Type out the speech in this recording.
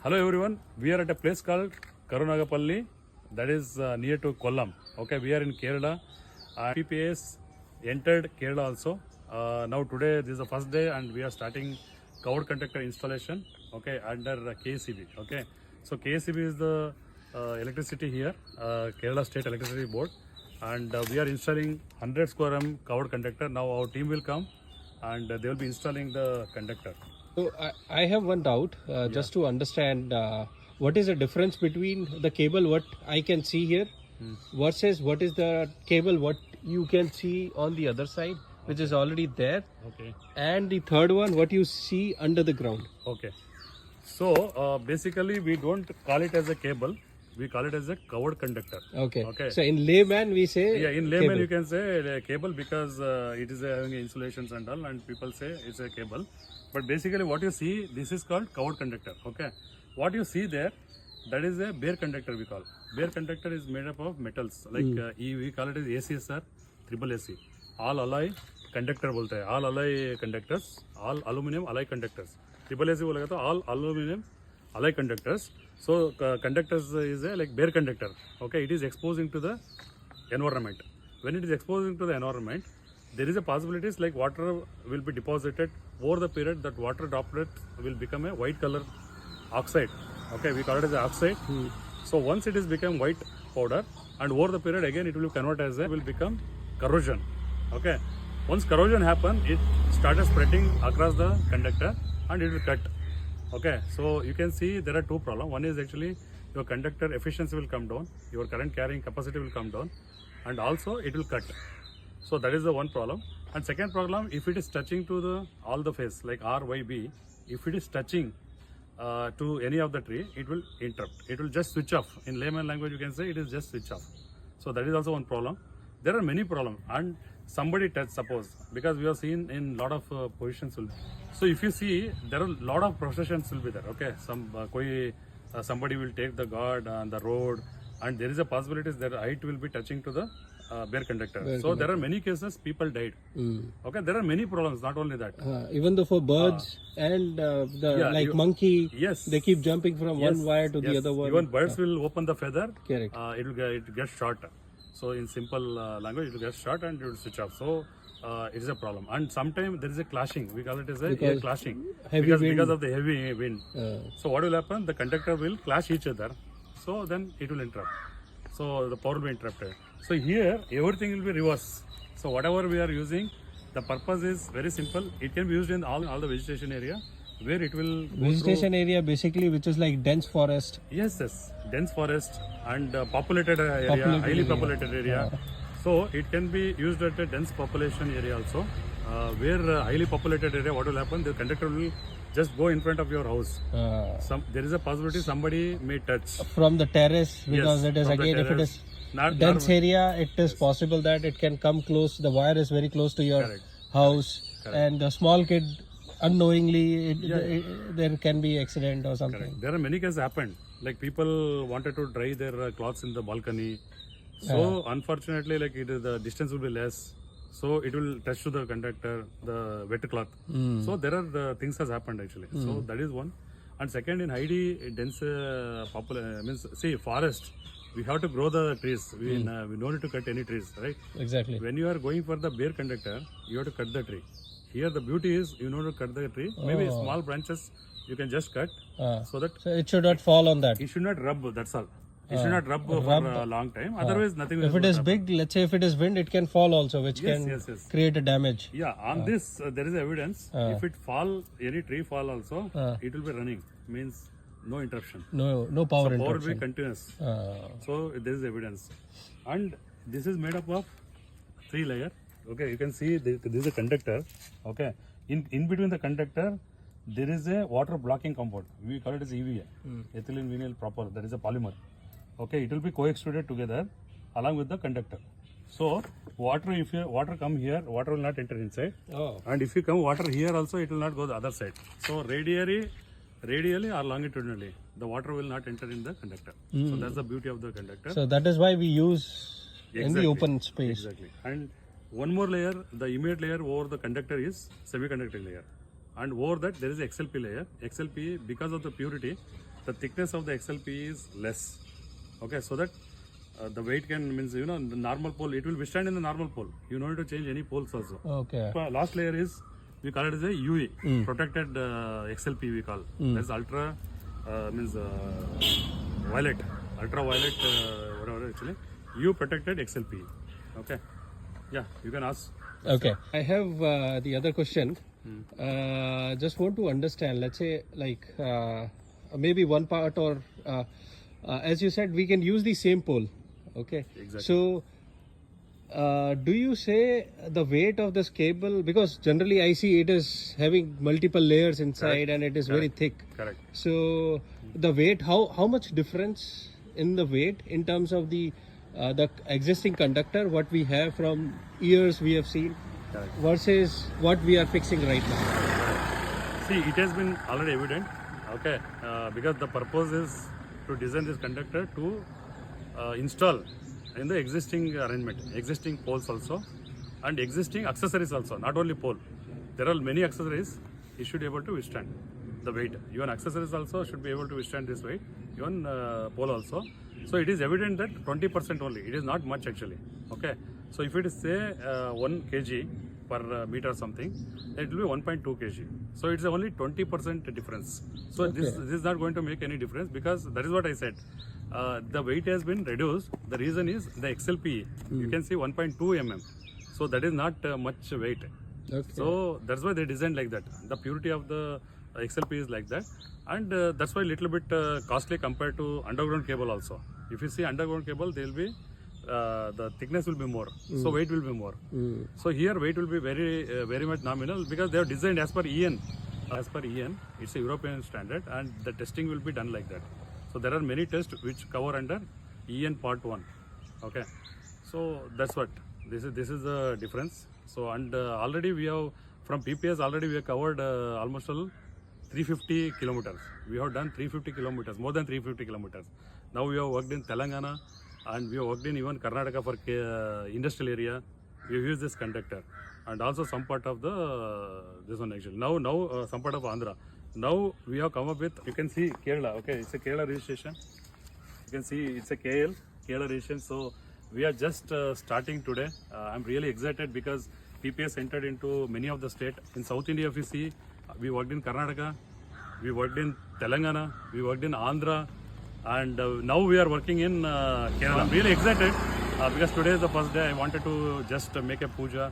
Hello everyone, we are at a place called Karunagapalli, that is near to Kollam. Okay, we are in Kerala. PPAS entered Kerala also. Now today this is the first day and we are starting covered conductor installation. Okay, under KCB. Okay, so KCB is the electricity here, Kerala State Electricity Board, and we are installing 100 square m covered conductor. Now our team will come and they will be installing the conductor. So I have one doubt, just to understand what is the difference between the cable what I can see here versus what is the cable what you can see on the other side, which is already there, Okay. and the third one what you see under the ground. Okay. So basically we don't call it as a cable, we call it as a covered conductor. Okay. Okay. So in layman we say Yeah, in layman cable. you can say cable because it is having insulations and all, and people say it's a cable. But basically what you see, this is called covered conductor. Okay. What you see there, that is a bare conductor we call. Bare conductor is made up of metals like we call it as ACSR, triple AC. All alloy conductor बोलते हैं. All alloy conductors, all aluminum alloy conductors. Triple AC बोलेगा तो all aluminum alloy conductors. So conductors is a like bare conductor. Okay, it is exposing to the environment. When it is exposing to the environment, there is a possibilities like water will be deposited over the period. That water droplet will become a white color oxide. Okay, we call it as oxide. So once it is become white powder, and over the period again it will convert as a will become corrosion. Okay, once corrosion happen, it started spreading across the conductor and it will cut. Okay, so you can see there are two problems. One is actually your conductor efficiency will come down, your current carrying capacity will come down, and also it will cut. So that is the one problem. And second problem, if it is touching to the all the face like R, Y, B, if it is touching to any of the tree, it will interrupt. It will just switch off. In layman language, you can say it is just switch off. So that is also one problem. There are many problems, and somebody touch, suppose, because we have seen in lot of positions will. So if you see, there are lot of processions will be there. Okay, somebody will take the guard on the road, and there is a possibility that height will be touching to the bare conductor. So there are many cases people died. Okay, there are many problems. Not only that. Even though for birds and monkey, yes, they keep jumping from one wire to the other one. Even birds will open the feather. Correct. It will get short. So in simple language, it will get short and it will switch off. So it is a problem. And sometimes there is a clashing. We call it as a air clashing because of the heavy wind. So what will happen? The conductor will clash each other. So then it will interrupt. So the power will be interrupted. So here everything will be reverse. So whatever we are using, the purpose is very simple. It can be used in all the vegetation area where it will go Vegetation area basically which is like dense forest. Yes, dense forest and populated area, highly populated area. So it can be used at a dense population area also. Where highly populated area, what will happen? The conductor will just go in front of your house. There is a possibility somebody may touch From the terrace, because it is from the again if it terrace. is Not dense area, it is possible that it can come close. The wire is very close to your house, and the small kid unknowingly there can be accident or something. Correct. There are many cases happened. Like people wanted to dry their clothes in the balcony. So unfortunately, like the distance will be less. So it will touch to the conductor, the wet cloth. So there are the things has happened actually. So that is one. And second, in highly dense means see forest, we have to grow the trees. We no need to cut any trees, right? Exactly. When you are going for the bare conductor, you have to cut the tree. Here the beauty is you know to cut the tree. Maybe small branches you can just cut so that So it should not fall on that. it should not rub. That's all. It should not rub for a long time. Otherwise, nothing will If it is big, let's say if it is wind, it can fall also, which can yes. create a damage. Yeah, on this there is evidence. If it fall, any tree fall also, it will be running. Means no interruption. No power Power will interruption. be continuous. So there is evidence, and this is made up of 3 layer. Okay, you can see this is a conductor. Okay, in between the conductor, there is a water blocking compound. We call it as EVA, ethylene vinyl propyl. That is a polymer. Okay, it will be co-extruded together along with the conductor. So water, if water come here, water will not enter inside. And if you come water here also, it will not go the other side. So radially or longitudinally, the water will not enter in the conductor. So that's the beauty of the conductor. So that is why we use in the open space. Exactly. And one more layer, the immediate layer over the conductor is semiconductor layer. And over that there is XLP layer. XLP, because of the purity, the thickness of the XLP is less. Okay, so that the weight can means the normal pole, it will withstand in the normal pole. You don't need to change any poles also. Okay. So last layer is, we call it as a UE, protected XLP we call. That's ultra means violet, ultraviolet whatever actually. U protected XLP. Okay. Yeah, you can ask. Okay. I have the other question. Just want to understand, let's say like maybe one part or as you said, we can use the same pole. Okay. Exactly. So do you say the weight of this cable, because generally I see it is having multiple layers inside and it is very thick. Correct. So the weight, how much difference in the weight in terms of the existing conductor, what we have from years we have seen, Correct. versus what we are fixing right now? See, it has been already evident, okay, because the purpose is to design this conductor to install in the existing arrangement, existing poles also, and existing accessories also, not only pole. There are many accessories, it should be able to withstand the weight. Even accessories also should be able to withstand this weight, even pole also. So it is evident that 20% only, it is not much actually, okay. So if it is say 1 kg per meter or something, then it will be 1.2 kg. So it's only 20% difference. So this is not going to make any difference, because that is what I said. The weight has been reduced. The reason is the XLPE. You can see 1.2 mm. So that is not much weight. Okay. So that's why they designed like that. The purity of the XLP is like that, and that's why little bit costly compared to underground cable also. If you see underground cable, there will be the thickness will be more, so weight will be more. So here weight will be very much nominal, because they have designed as per EN. As per EN, it's a European standard, and the testing will be done like that. So there are many tests which cover under EN part 1. Okay, so that's what this is the difference. So and already we have from PPS already we have covered almost 350 kilometers. We have done 350 kilometers, more than 350 kilometers. Now we have worked in Telangana, and we have worked in even Karnataka for industrial area. We have used this conductor, and also some part of the this one actually. Now some part of Andhra. Now we have come up with, you can see Kerala. Okay, it's a Kerala registration. You can see it's a Kerala registration. So we are just starting today. I'm really excited because PPS entered into many of the state. In South India, if you see, we worked in Karnataka, we worked in Telangana, we worked in Andhra, and now we are working in Kerala. I'm really excited because today is the first day. I wanted to just make a puja